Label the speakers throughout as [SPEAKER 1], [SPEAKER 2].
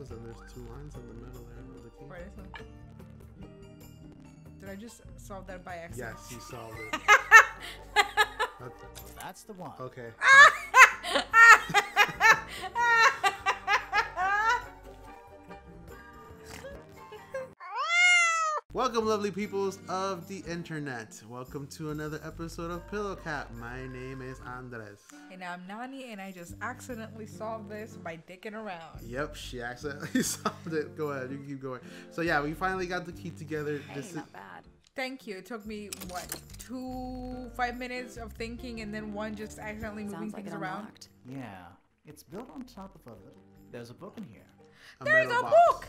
[SPEAKER 1] compass and there's two lines in the middle there of the key.
[SPEAKER 2] Where is it? Did I just solve that by accident?
[SPEAKER 1] Yes, you solved it.
[SPEAKER 3] That's the one.
[SPEAKER 1] Okay. Welcome, lovely peoples of the internet. Welcome to another episode of Pillow Cap. My name is Andres.
[SPEAKER 2] And I'm Nani, and I just accidentally solved this by dicking around.
[SPEAKER 1] Yep, she accidentally solved it. Go ahead, you can keep going. So yeah, we finally got the key together.
[SPEAKER 4] Hey, not bad.
[SPEAKER 2] Thank you. It took me, what, 5 minutes of thinking and then one just accidentally moving
[SPEAKER 4] Sounds like
[SPEAKER 2] things
[SPEAKER 4] it
[SPEAKER 2] around.
[SPEAKER 4] unlocked.
[SPEAKER 3] Yeah, it's built on top of a. There's a book in here.
[SPEAKER 2] There's
[SPEAKER 1] metal
[SPEAKER 2] a
[SPEAKER 1] box.
[SPEAKER 2] book!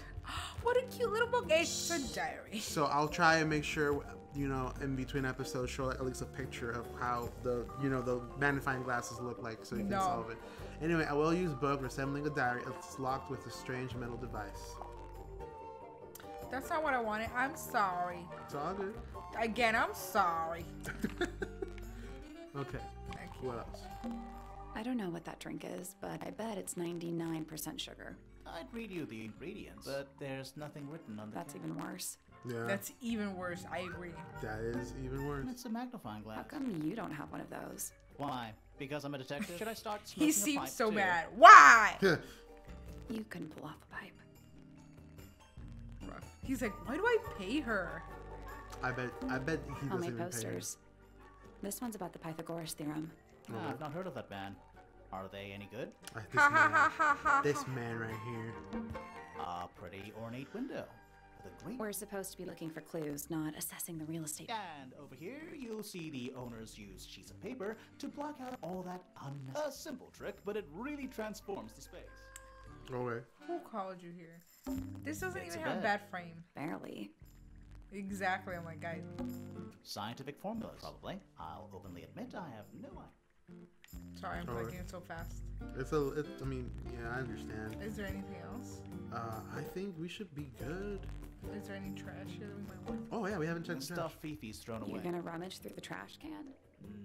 [SPEAKER 2] What a cute little book. It's a diary.
[SPEAKER 1] So I'll try and make sure, you know, in between episodes, show at least a picture of how the, you know, the magnifying glasses look like, so you can solve it. Anyway, I will use book resembling a diary. It's locked with a strange metal device.
[SPEAKER 2] That's not what I wanted. I'm sorry.
[SPEAKER 1] It's all good.
[SPEAKER 2] Again, I'm sorry.
[SPEAKER 1] Okay. What else?
[SPEAKER 4] I don't know what that drink is, but I bet it's 99% sugar.
[SPEAKER 3] I'd read you the ingredients, but there's nothing written on the
[SPEAKER 4] That's
[SPEAKER 3] can.
[SPEAKER 4] even worse.
[SPEAKER 1] Yeah.
[SPEAKER 2] That's even worse. I agree.
[SPEAKER 1] That is even worse.
[SPEAKER 3] It's a magnifying glass.
[SPEAKER 4] How come you don't have one of those?
[SPEAKER 3] Why? Because I'm a detective? Should I start smoking
[SPEAKER 2] He
[SPEAKER 3] a
[SPEAKER 2] seems
[SPEAKER 3] pipe
[SPEAKER 2] so
[SPEAKER 3] too?
[SPEAKER 2] mad. Why?
[SPEAKER 4] You can pull off a pipe.
[SPEAKER 2] He's like, why do I pay her?
[SPEAKER 1] I bet he doesn't
[SPEAKER 4] Homemade
[SPEAKER 1] even pay.
[SPEAKER 4] posters. This one's about the Pythagoras theorem.
[SPEAKER 3] Ah, I've not heard of that band. Are they any good?
[SPEAKER 1] This man right here.
[SPEAKER 3] A pretty ornate window. With a great...
[SPEAKER 4] We're supposed to be looking for clues, not assessing the real estate.
[SPEAKER 3] And over here, you'll see the owners use sheets of paper to block out all that unnecessary... A simple trick, but it really transforms the space.
[SPEAKER 1] Okay.
[SPEAKER 2] Who called you here? This doesn't
[SPEAKER 3] It's
[SPEAKER 2] even
[SPEAKER 3] a
[SPEAKER 2] have a
[SPEAKER 3] bed.
[SPEAKER 2] bad frame.
[SPEAKER 4] Barely.
[SPEAKER 2] Exactly. I'm like, guys.
[SPEAKER 3] Scientific formulas, probably. I'll openly admit I have no idea.
[SPEAKER 2] Sorry, I'm clicking it so fast.
[SPEAKER 1] I mean, yeah, I understand.
[SPEAKER 2] Is there anything else?
[SPEAKER 1] I think we should be good.
[SPEAKER 2] Is there any trash here that we might want?
[SPEAKER 1] Oh yeah, we haven't checked
[SPEAKER 3] The
[SPEAKER 1] the trash.
[SPEAKER 3] stuff Fifi's thrown away.
[SPEAKER 4] You're gonna rummage through the trash can?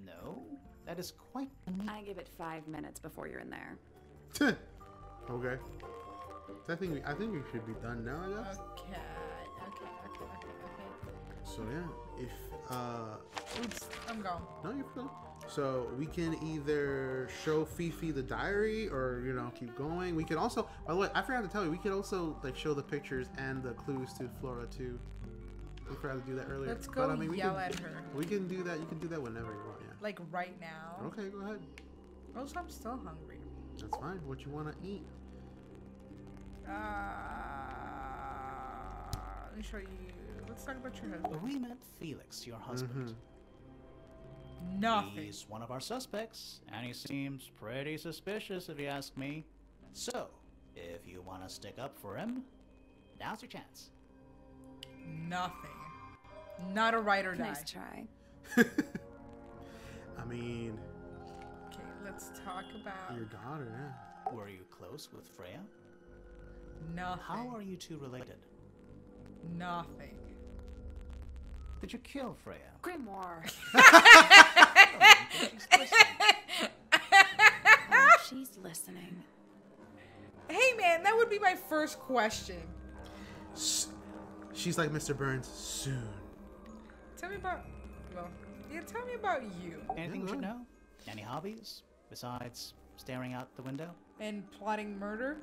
[SPEAKER 3] No, that is quite...
[SPEAKER 4] I give it 5 minutes before you're in there.
[SPEAKER 1] Okay. So I think we should be done now, I guess.
[SPEAKER 2] Okay.
[SPEAKER 1] So yeah, if
[SPEAKER 2] Oops, I'm gone.
[SPEAKER 1] no, you're good. So we can either show Fifi the diary, or you know, keep going. We can also, by the way, I forgot to tell you, we could also like show the pictures and the clues to Flora too. We forgot to do that earlier.
[SPEAKER 2] Let's go
[SPEAKER 1] we
[SPEAKER 2] yell
[SPEAKER 1] can,
[SPEAKER 2] at her.
[SPEAKER 1] We can do that. You can do that whenever you want. Yeah.
[SPEAKER 2] Like right now.
[SPEAKER 1] Okay, go ahead.
[SPEAKER 2] Also, I'm still hungry.
[SPEAKER 1] That's fine. What you want to eat?
[SPEAKER 2] Let me show you. Let's talk about your husband.
[SPEAKER 3] We met Felix, your husband.
[SPEAKER 2] Nothing.
[SPEAKER 3] He's one of our suspects, and he seems pretty suspicious if you ask me. So, if you want to stick up for him, now's your chance.
[SPEAKER 2] Nothing. Not a ride or die.
[SPEAKER 4] Nice try.
[SPEAKER 1] I mean,
[SPEAKER 2] Okay, let's talk about
[SPEAKER 1] your daughter. Yeah.
[SPEAKER 3] Were you close with Freya?
[SPEAKER 2] nothing.
[SPEAKER 3] How are you two related?
[SPEAKER 2] Nothing.
[SPEAKER 3] Did you kill Freya?
[SPEAKER 4] Grimoire!
[SPEAKER 3] She's listening.
[SPEAKER 4] Oh, she's listening.
[SPEAKER 2] Hey man, that would be my first question.
[SPEAKER 1] She's like Mr. Burns soon.
[SPEAKER 2] Tell me about. Well, yeah. Tell me about you
[SPEAKER 3] Anything we
[SPEAKER 1] Yeah,
[SPEAKER 3] should
[SPEAKER 1] go
[SPEAKER 3] know? Any hobbies besides staring out the window?
[SPEAKER 2] and plotting murder.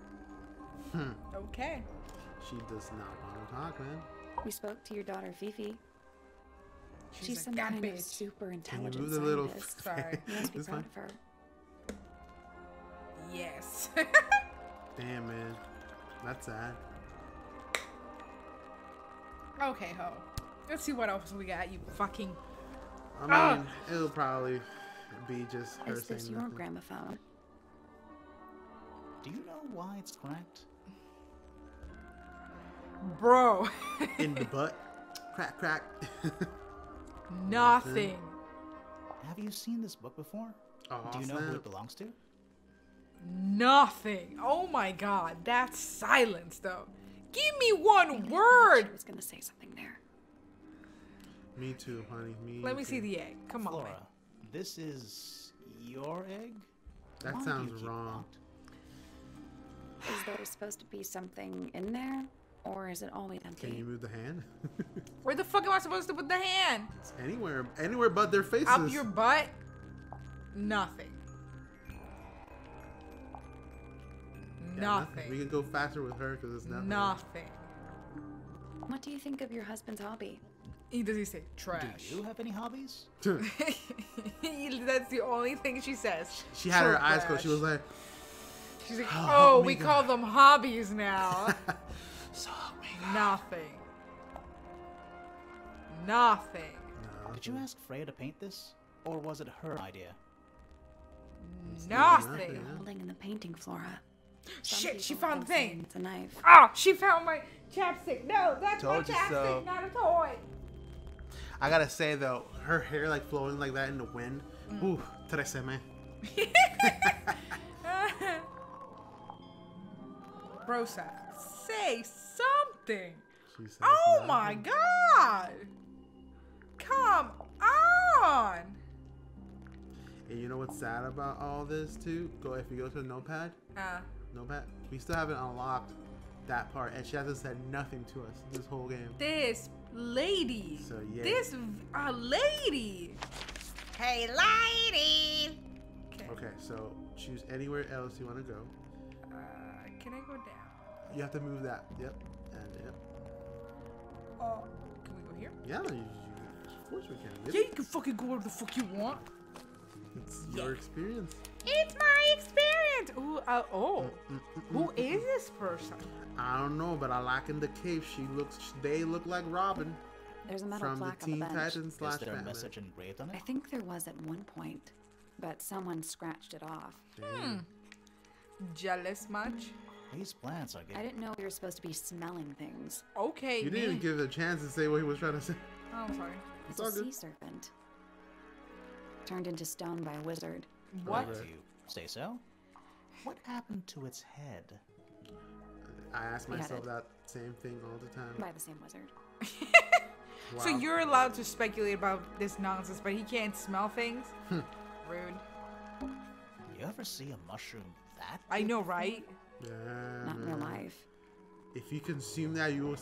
[SPEAKER 2] Okay.
[SPEAKER 1] She does not want to talk, man.
[SPEAKER 4] We spoke to your daughter, Fifi. She's
[SPEAKER 2] like,
[SPEAKER 4] some
[SPEAKER 2] that
[SPEAKER 4] kind of
[SPEAKER 2] bitch.
[SPEAKER 4] super
[SPEAKER 1] Can you
[SPEAKER 4] intelligent
[SPEAKER 1] move the little?
[SPEAKER 4] scientist.
[SPEAKER 2] Sorry.
[SPEAKER 4] You must be
[SPEAKER 1] It's
[SPEAKER 4] proud
[SPEAKER 1] fine.
[SPEAKER 4] of her.
[SPEAKER 2] Yes.
[SPEAKER 1] Damn, man. That's sad.
[SPEAKER 2] Okay, ho. Let's see what else we got. You fucking.
[SPEAKER 1] I mean, it'll probably be just her
[SPEAKER 4] Is this
[SPEAKER 1] saying
[SPEAKER 4] your
[SPEAKER 1] nothing.
[SPEAKER 4] gramophone?
[SPEAKER 3] Do you know why it's cracked?
[SPEAKER 2] Bro.
[SPEAKER 1] In the butt. Crack, crack.
[SPEAKER 2] Nothing.
[SPEAKER 3] Have you seen this book before?
[SPEAKER 1] Oh,
[SPEAKER 3] Do you know who
[SPEAKER 1] snap.
[SPEAKER 3] it belongs to?
[SPEAKER 2] Nothing. Oh my god. That's silence, though. Give me one
[SPEAKER 4] I
[SPEAKER 2] word.
[SPEAKER 4] was gonna say something there.
[SPEAKER 1] Me too, honey. Me
[SPEAKER 2] Let me
[SPEAKER 1] too.
[SPEAKER 2] see the egg. Come on, man.
[SPEAKER 3] Flora, this is your egg?
[SPEAKER 1] That
[SPEAKER 3] Why do
[SPEAKER 1] sounds
[SPEAKER 3] you keep it
[SPEAKER 1] wrong.
[SPEAKER 3] locked?
[SPEAKER 4] Is there supposed to be something in there? Or is it always empty?
[SPEAKER 1] Can you move the hand?
[SPEAKER 2] Where the fuck am I supposed to put the hand?
[SPEAKER 1] Anywhere but their faces.
[SPEAKER 2] Up your butt? Nothing.
[SPEAKER 1] Yeah,
[SPEAKER 2] Nothing.
[SPEAKER 1] We can go faster with her because it's nothing.
[SPEAKER 2] Nothing.
[SPEAKER 4] What do you think of your husband's hobby?
[SPEAKER 2] Does he say
[SPEAKER 3] Do
[SPEAKER 2] trash?
[SPEAKER 3] you have any hobbies?
[SPEAKER 2] That's the only thing she says.
[SPEAKER 1] She had her eyes
[SPEAKER 2] Trash.
[SPEAKER 1] closed. She was like,
[SPEAKER 2] She's like,
[SPEAKER 1] Oh,
[SPEAKER 2] oh,
[SPEAKER 1] me
[SPEAKER 2] we
[SPEAKER 1] God."
[SPEAKER 2] call them hobbies now.
[SPEAKER 1] so help me God.
[SPEAKER 2] Nothing. Nothing.
[SPEAKER 3] Did you ask Freya to paint this? Or was it her idea?
[SPEAKER 2] Nothing.
[SPEAKER 1] Yeah.
[SPEAKER 4] Holding in the painting, Flora. Some
[SPEAKER 2] Shit, she
[SPEAKER 4] people
[SPEAKER 2] found the
[SPEAKER 4] think
[SPEAKER 2] thing.
[SPEAKER 4] It's a knife.
[SPEAKER 2] Ah, she found my chapstick. No, that's my
[SPEAKER 1] Told you
[SPEAKER 2] chapstick,
[SPEAKER 1] so.
[SPEAKER 2] not a toy.
[SPEAKER 1] I gotta say though, her hair like flowing like that in the wind. Ooh, treseme.
[SPEAKER 2] Rosa, say something.
[SPEAKER 1] She says
[SPEAKER 2] Oh
[SPEAKER 1] nothing.
[SPEAKER 2] my god. Come on.
[SPEAKER 1] And you know what's sad about all this too? If you go to the notepad, we still haven't unlocked that part, and she hasn't said nothing to us this whole game.
[SPEAKER 2] This lady.
[SPEAKER 1] So yeah.
[SPEAKER 2] This lady. Hey, lady.
[SPEAKER 1] Okay, so choose anywhere else you want to go.
[SPEAKER 2] Can I go down?
[SPEAKER 1] You have to move that. Yep. And yep.
[SPEAKER 2] Oh, can we go here?
[SPEAKER 1] Yeah, of course we can. Yep.
[SPEAKER 2] Yeah, you can fucking go where the fuck you want.
[SPEAKER 1] It's your experience.
[SPEAKER 2] It's my experience. Ooh, who is this person?
[SPEAKER 1] I don't know, but I like in the cave. They look like Robin
[SPEAKER 4] There's a metal
[SPEAKER 1] from the
[SPEAKER 4] plaque on the
[SPEAKER 1] Teen
[SPEAKER 4] bench.
[SPEAKER 1] Titans
[SPEAKER 3] Is there a
[SPEAKER 1] Batman.
[SPEAKER 3] message engraved on
[SPEAKER 4] I
[SPEAKER 3] it?
[SPEAKER 4] think there was at one point, but someone scratched it off.
[SPEAKER 1] Damn.
[SPEAKER 2] Jealous much?
[SPEAKER 3] These plants are
[SPEAKER 4] I
[SPEAKER 3] getting...
[SPEAKER 4] didn't know we were supposed to be smelling things.
[SPEAKER 2] Okay.
[SPEAKER 1] You didn't even give it a chance to say what he was trying to say.
[SPEAKER 2] Oh, I'm sorry.
[SPEAKER 4] It's
[SPEAKER 1] all
[SPEAKER 4] a
[SPEAKER 1] good.
[SPEAKER 4] sea serpent. Turned into stone by a wizard.
[SPEAKER 2] What?
[SPEAKER 3] If you say so. What happened to its head?
[SPEAKER 1] I ask
[SPEAKER 4] We had
[SPEAKER 1] myself
[SPEAKER 4] it.
[SPEAKER 1] that same thing all the time.
[SPEAKER 4] By the same wizard.
[SPEAKER 2] So
[SPEAKER 1] Wow.
[SPEAKER 2] you're allowed to speculate about this nonsense, but he can't smell things? Rude.
[SPEAKER 3] You ever see a mushroom that
[SPEAKER 2] I
[SPEAKER 3] big?
[SPEAKER 2] know, right?
[SPEAKER 1] Yeah,
[SPEAKER 4] Not in real
[SPEAKER 1] man.
[SPEAKER 4] life.
[SPEAKER 1] If you consume that, you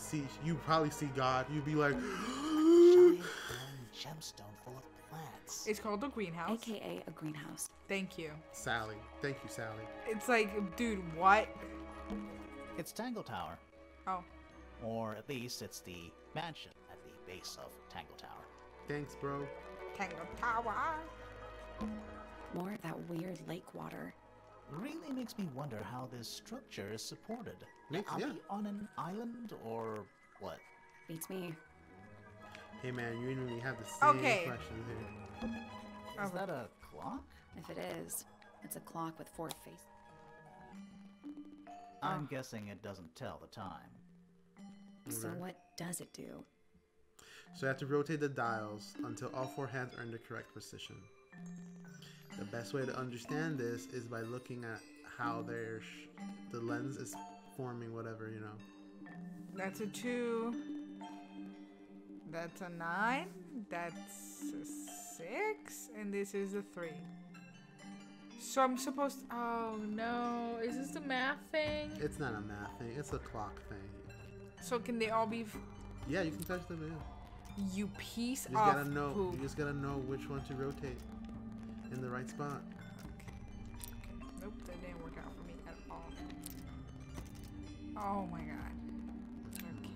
[SPEAKER 1] probably see God. You'd be like,
[SPEAKER 3] Giant golden gemstone full of plants.
[SPEAKER 2] It's called a greenhouse.
[SPEAKER 4] AKA a greenhouse.
[SPEAKER 2] Thank you.
[SPEAKER 1] Sally. Thank you, Sally.
[SPEAKER 2] It's like, dude, what?
[SPEAKER 3] It's Tangle Tower.
[SPEAKER 2] Oh.
[SPEAKER 3] Or at least it's the mansion at the base of Tangle Tower.
[SPEAKER 1] Thanks, bro.
[SPEAKER 2] Tangle Tower.
[SPEAKER 4] More of that weird lake water.
[SPEAKER 3] Really makes me wonder how this structure is supported.
[SPEAKER 1] Makes-
[SPEAKER 3] Are
[SPEAKER 1] yeah.
[SPEAKER 3] we on an island or what?
[SPEAKER 4] Beats me.
[SPEAKER 1] Hey, man, you and me have the same
[SPEAKER 2] Okay.
[SPEAKER 1] questions here.
[SPEAKER 3] Is that a clock?
[SPEAKER 4] If it is, it's a clock with 4 faces.
[SPEAKER 3] I'm guessing it doesn't tell the time.
[SPEAKER 4] So what does it do?
[SPEAKER 1] So you have to rotate the dials until all 4 hands are in the correct position. The best way to understand this is by looking at how the lens is forming whatever, you know.
[SPEAKER 2] That's a 2. That's a 9. That's a 6. And this is a 3. So I'm supposed to... Oh, no. Is this the math thing?
[SPEAKER 1] It's not a math thing. It's a clock thing.
[SPEAKER 2] So can they all be...
[SPEAKER 1] Yeah, you can touch them, yeah.
[SPEAKER 2] You piece
[SPEAKER 1] You just
[SPEAKER 2] of
[SPEAKER 1] gotta know.
[SPEAKER 2] poop.
[SPEAKER 1] You just gotta know which one to rotate in the right spot.
[SPEAKER 2] Nope, that didn't work out for me at all. Oh my god.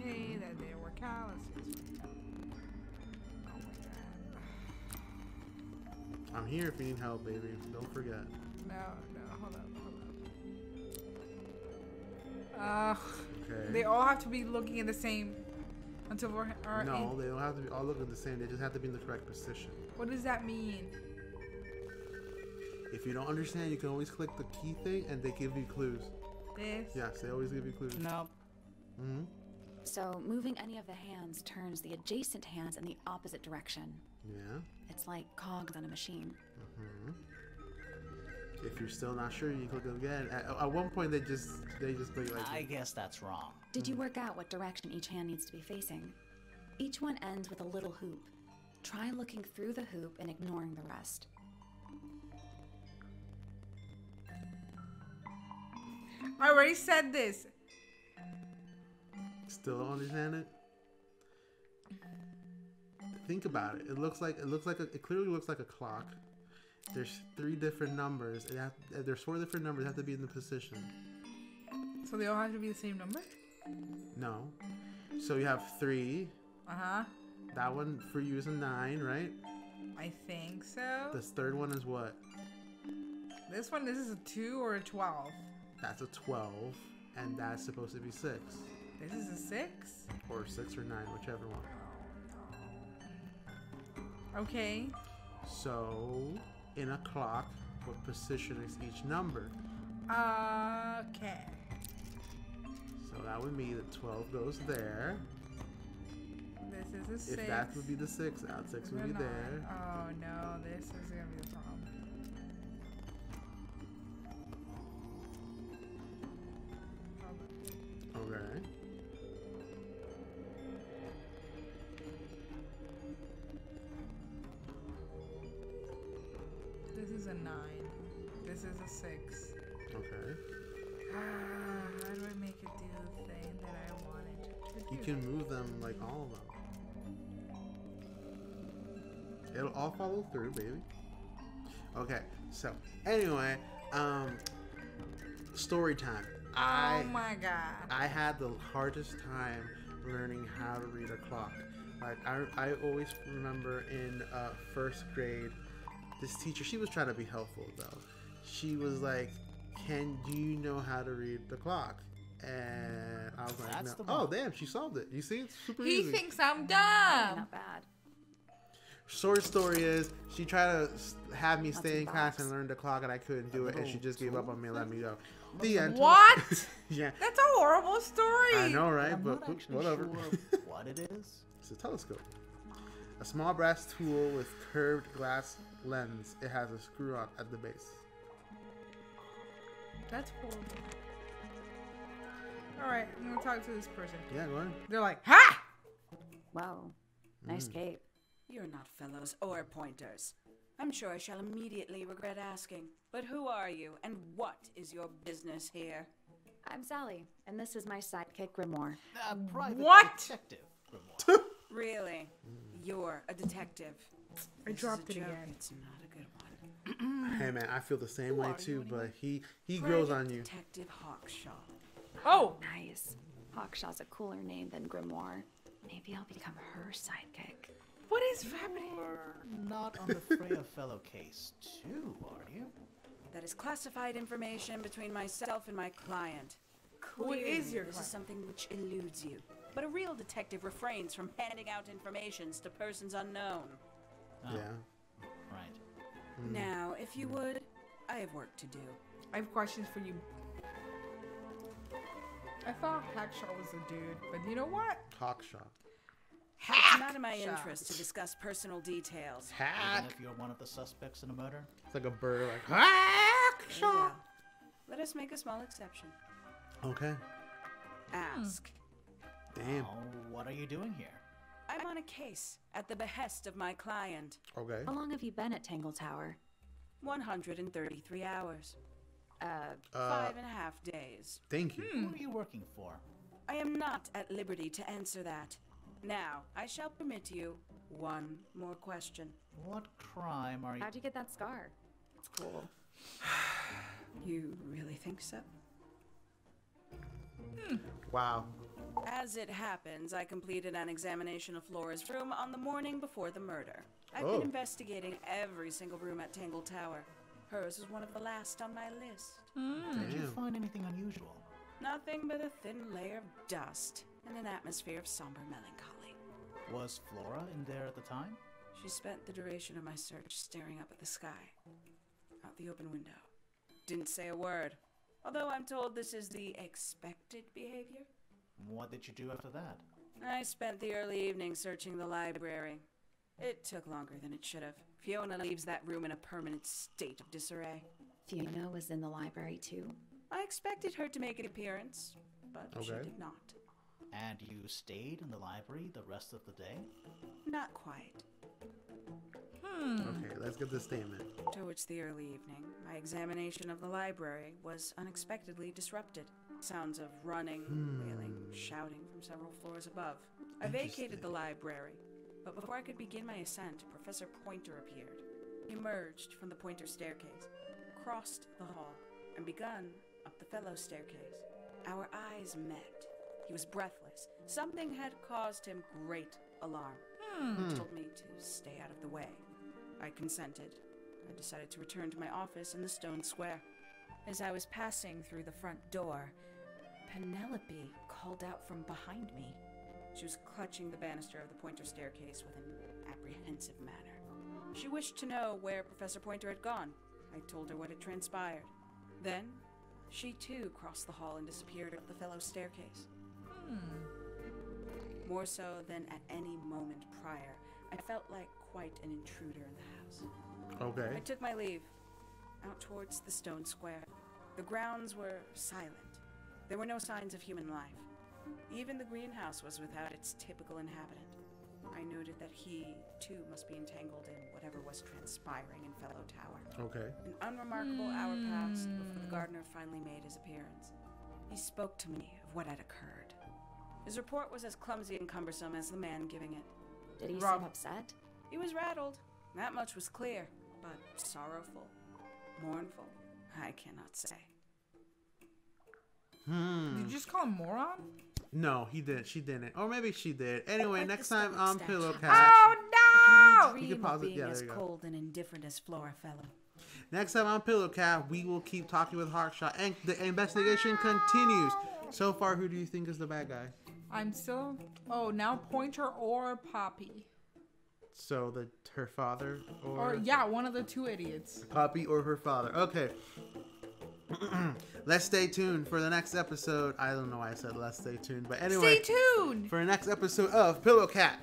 [SPEAKER 2] Okay, that didn't work out. Let's see. Oh my god.
[SPEAKER 1] I'm here if you need help, baby. Don't forget.
[SPEAKER 2] No, hold up. Ugh.
[SPEAKER 1] Okay.
[SPEAKER 2] They all have to be looking at the same until we're
[SPEAKER 1] No, they don't have to be all looking the same. They just have to be in the correct position.
[SPEAKER 2] What does that mean?
[SPEAKER 1] If you don't understand, you can always click the key thing and they give you clues.
[SPEAKER 2] This?
[SPEAKER 1] Yes, they always give you clues.
[SPEAKER 3] No.
[SPEAKER 1] Mm-hmm.
[SPEAKER 4] So moving any of the hands turns the adjacent hands in the opposite direction.
[SPEAKER 1] Yeah.
[SPEAKER 4] It's like cogs on a machine.
[SPEAKER 1] Mm-hmm. If you're still not sure, you click it again. At one point, they just be like.
[SPEAKER 3] I guess that's wrong.
[SPEAKER 4] Did you work out what direction each hand needs to be facing? Each one ends with a little hoop. Try looking through the hoop and ignoring the rest.
[SPEAKER 2] I already said this.
[SPEAKER 1] Still don't understand it? Think about it. It clearly looks like a clock. There's 3 different numbers. There's 4 different numbers that have to be in the position.
[SPEAKER 2] So they all have to be the same number?
[SPEAKER 1] No. So you have 3.
[SPEAKER 2] Uh-huh.
[SPEAKER 1] That one for you is a 9, right?
[SPEAKER 2] I think so.
[SPEAKER 1] This third one is what?
[SPEAKER 2] This is a 2 or a 12.
[SPEAKER 1] That's a 12, and that's supposed to be 6.
[SPEAKER 2] This is a 6?
[SPEAKER 1] Or 6 or 9, whichever one.
[SPEAKER 2] Okay.
[SPEAKER 1] So, in a clock, what position is each number?
[SPEAKER 2] Okay.
[SPEAKER 1] So that would mean that 12 goes there.
[SPEAKER 2] This is a 6.
[SPEAKER 1] If that would be the 6, that 6 would be there.
[SPEAKER 2] Oh no, this is gonna be the problem.
[SPEAKER 1] Okay.
[SPEAKER 2] This is a 9. This is a 6.
[SPEAKER 1] Okay.
[SPEAKER 2] How do I make it do the thing that I wanted to do?
[SPEAKER 1] You can move them like all of them. It'll all follow through, baby. Okay, so anyway, story time.
[SPEAKER 2] Oh my god.
[SPEAKER 1] I had the hardest time learning how to read a clock. Like I always remember in 1st grade, this teacher, she was trying to be helpful though. She was like, do you know how to read the clock? And I was like,
[SPEAKER 3] That's
[SPEAKER 1] no.
[SPEAKER 3] the
[SPEAKER 1] Oh
[SPEAKER 3] one.
[SPEAKER 1] damn, she solved it. You see, it's super
[SPEAKER 2] He
[SPEAKER 1] easy.
[SPEAKER 2] thinks I'm dumb.
[SPEAKER 4] Not bad.
[SPEAKER 1] Short story is, she tried to have me stay
[SPEAKER 4] in
[SPEAKER 1] in class
[SPEAKER 4] box.
[SPEAKER 1] and learn the clock, and I couldn't do it, and she just gave up on me and let me go. The end.
[SPEAKER 2] What?
[SPEAKER 1] Yeah,
[SPEAKER 2] That's a horrible story.
[SPEAKER 1] I know, right?
[SPEAKER 3] I'm
[SPEAKER 1] But
[SPEAKER 3] not actually
[SPEAKER 1] whatever.
[SPEAKER 3] sure what it is.
[SPEAKER 1] It's a telescope. A small brass tool with curved glass lens. It has a screw on at the base.
[SPEAKER 2] That's horrible. Alright, I'm gonna talk to this person.
[SPEAKER 1] Yeah, go ahead.
[SPEAKER 2] They're like, ha!
[SPEAKER 4] Whoa. Nice cape.
[SPEAKER 5] You're not fellows or pointers. I'm sure I shall immediately regret asking. But who are you, and what is your business here?
[SPEAKER 4] I'm Sally, and this is my sidekick, Grimoire.
[SPEAKER 3] Private
[SPEAKER 2] What?
[SPEAKER 3] detective. Grimoire.
[SPEAKER 5] Really? You're a detective.
[SPEAKER 2] I dropped
[SPEAKER 5] This
[SPEAKER 2] it
[SPEAKER 5] is a joke.
[SPEAKER 2] again.
[SPEAKER 5] It's not a good one.
[SPEAKER 1] Hey man, I feel the same
[SPEAKER 5] Who
[SPEAKER 1] way
[SPEAKER 5] are
[SPEAKER 1] too,
[SPEAKER 5] you
[SPEAKER 1] but
[SPEAKER 5] anyway?
[SPEAKER 1] he grows
[SPEAKER 5] Private
[SPEAKER 1] on you.
[SPEAKER 5] Detective Hawkshaw.
[SPEAKER 2] Oh!
[SPEAKER 4] Nice. Hawkshaw's a cooler name than Grimoire. Maybe I'll become her sidekick.
[SPEAKER 2] What is happening?
[SPEAKER 3] You're not on the Freya fellow case, too, are you?
[SPEAKER 5] That is classified information between myself and my client.
[SPEAKER 2] Who is your
[SPEAKER 5] This
[SPEAKER 2] client?
[SPEAKER 5] is something which eludes you. But a real detective refrains from handing out information to persons unknown.
[SPEAKER 3] Oh,
[SPEAKER 1] Yeah.
[SPEAKER 3] Right.
[SPEAKER 5] Now, if you would, I have work to do.
[SPEAKER 2] I have questions for you. I thought Hackshaw was a dude, but you know what?
[SPEAKER 1] Hawkshaw.
[SPEAKER 5] It's not in my
[SPEAKER 2] Hackshaw.
[SPEAKER 5] interest to discuss personal details.
[SPEAKER 1] Hack.
[SPEAKER 3] Even if you're one of the suspects in a murder?
[SPEAKER 1] It's like a bird, like
[SPEAKER 5] Very
[SPEAKER 1] Hackshaw.
[SPEAKER 5] well. Let us make a small exception.
[SPEAKER 1] Okay.
[SPEAKER 5] Ask.
[SPEAKER 1] Damn.
[SPEAKER 3] Oh, what are you doing here?
[SPEAKER 5] I'm on a case at the behest of my client.
[SPEAKER 1] Okay.
[SPEAKER 4] How long have you been at Tangle Tower?
[SPEAKER 5] 133 hours.
[SPEAKER 1] Uh,
[SPEAKER 5] 5.5 days.
[SPEAKER 1] Thank you.
[SPEAKER 3] Who are you working for?
[SPEAKER 5] I am not at liberty to answer that. Now, I shall permit you one more question.
[SPEAKER 3] What crime are you...
[SPEAKER 4] How'd you get that scar? It's cool.
[SPEAKER 5] You really think so?
[SPEAKER 1] Wow.
[SPEAKER 5] As it happens, I completed an examination of Flora's room on the morning before the murder. I've
[SPEAKER 1] Oh.
[SPEAKER 5] been investigating every single room at Tangle Tower. Hers is one of the last on my list.
[SPEAKER 3] Did you
[SPEAKER 1] Damn.
[SPEAKER 3] find anything unusual?
[SPEAKER 5] Nothing but a thin layer of dust and an atmosphere of somber melancholy.
[SPEAKER 3] Was Flora in there at the time?
[SPEAKER 5] She spent the duration of my search staring up at the sky, out the open window. Didn't say a word, although I'm told this is the expected behavior.
[SPEAKER 3] What did you do after that?
[SPEAKER 5] I spent the early evening searching the library. It took longer than it should have. Fiona leaves that room in a permanent state of disarray.
[SPEAKER 4] Fiona was in the library too.
[SPEAKER 5] I expected her to make an appearance, but she
[SPEAKER 1] Okay.
[SPEAKER 5] did not.
[SPEAKER 3] And you stayed in the library the rest of the day?
[SPEAKER 5] Not quite.
[SPEAKER 1] Okay, let's get this statement.
[SPEAKER 5] Towards the early evening, My examination of the library was unexpectedly disrupted. Sounds of running, wailing, shouting from several floors above. I vacated the library, but before I could begin my ascent, Professor Pointer appeared. He emerged from the Pointer staircase, crossed the hall, and begun up the fellow staircase. Our eyes met. He was breathless. Something had caused him great alarm. He told me to stay out of the way. I consented. I decided to return to my office in the stone square. As I was passing through the front door, Penelope called out from behind me. She was clutching the banister of the Pointer staircase with an apprehensive manner. She wished to know where Professor Pointer had gone. I told her what had transpired. Then, she too crossed the hall and disappeared up the fellow staircase. More so than at any moment prior, I felt like quite an intruder in the house.
[SPEAKER 1] Okay.
[SPEAKER 5] I took my leave, out towards the stone square. The grounds were silent. There were no signs of human life. Even the greenhouse was without its typical inhabitant. I noted that he, too, must be entangled in whatever was transpiring in Fellow Tower.
[SPEAKER 1] Okay.
[SPEAKER 5] An unremarkable hour passed before the gardener finally made his appearance. He spoke to me of what had occurred. His report was as clumsy and cumbersome as the man giving it.
[SPEAKER 4] Did he
[SPEAKER 2] Rob.
[SPEAKER 4] seem upset?
[SPEAKER 5] He was rattled. That much was clear. But sorrowful, mournful, I cannot say.
[SPEAKER 2] Did you just call him moron?
[SPEAKER 1] No, he didn't. She didn't. Or maybe she did. Anyway,
[SPEAKER 5] Quite
[SPEAKER 1] next
[SPEAKER 5] the
[SPEAKER 1] time
[SPEAKER 5] stoic
[SPEAKER 1] on
[SPEAKER 5] statue.
[SPEAKER 1] Pillow Cat.
[SPEAKER 2] Oh no!
[SPEAKER 5] I can
[SPEAKER 1] You
[SPEAKER 5] only
[SPEAKER 1] can pause
[SPEAKER 5] dream
[SPEAKER 1] it.
[SPEAKER 5] of being
[SPEAKER 1] Yeah,
[SPEAKER 5] as
[SPEAKER 1] there you go.
[SPEAKER 5] cold and indifferent as Flora Fellow.
[SPEAKER 1] Next time on Pillow Cat, we will keep talking with Hawkshot, and the investigation continues. So far, who do you think is the bad guy?
[SPEAKER 2] I'm still. Oh, now Pointer or Poppy.
[SPEAKER 1] So her father
[SPEAKER 2] Or yeah, one of the two idiots.
[SPEAKER 1] Poppy or her father. Okay. Let's stay tuned for the next episode. I don't know why I said let's stay tuned, but anyway.
[SPEAKER 2] Stay tuned.
[SPEAKER 1] For the next episode of Pillow Cat.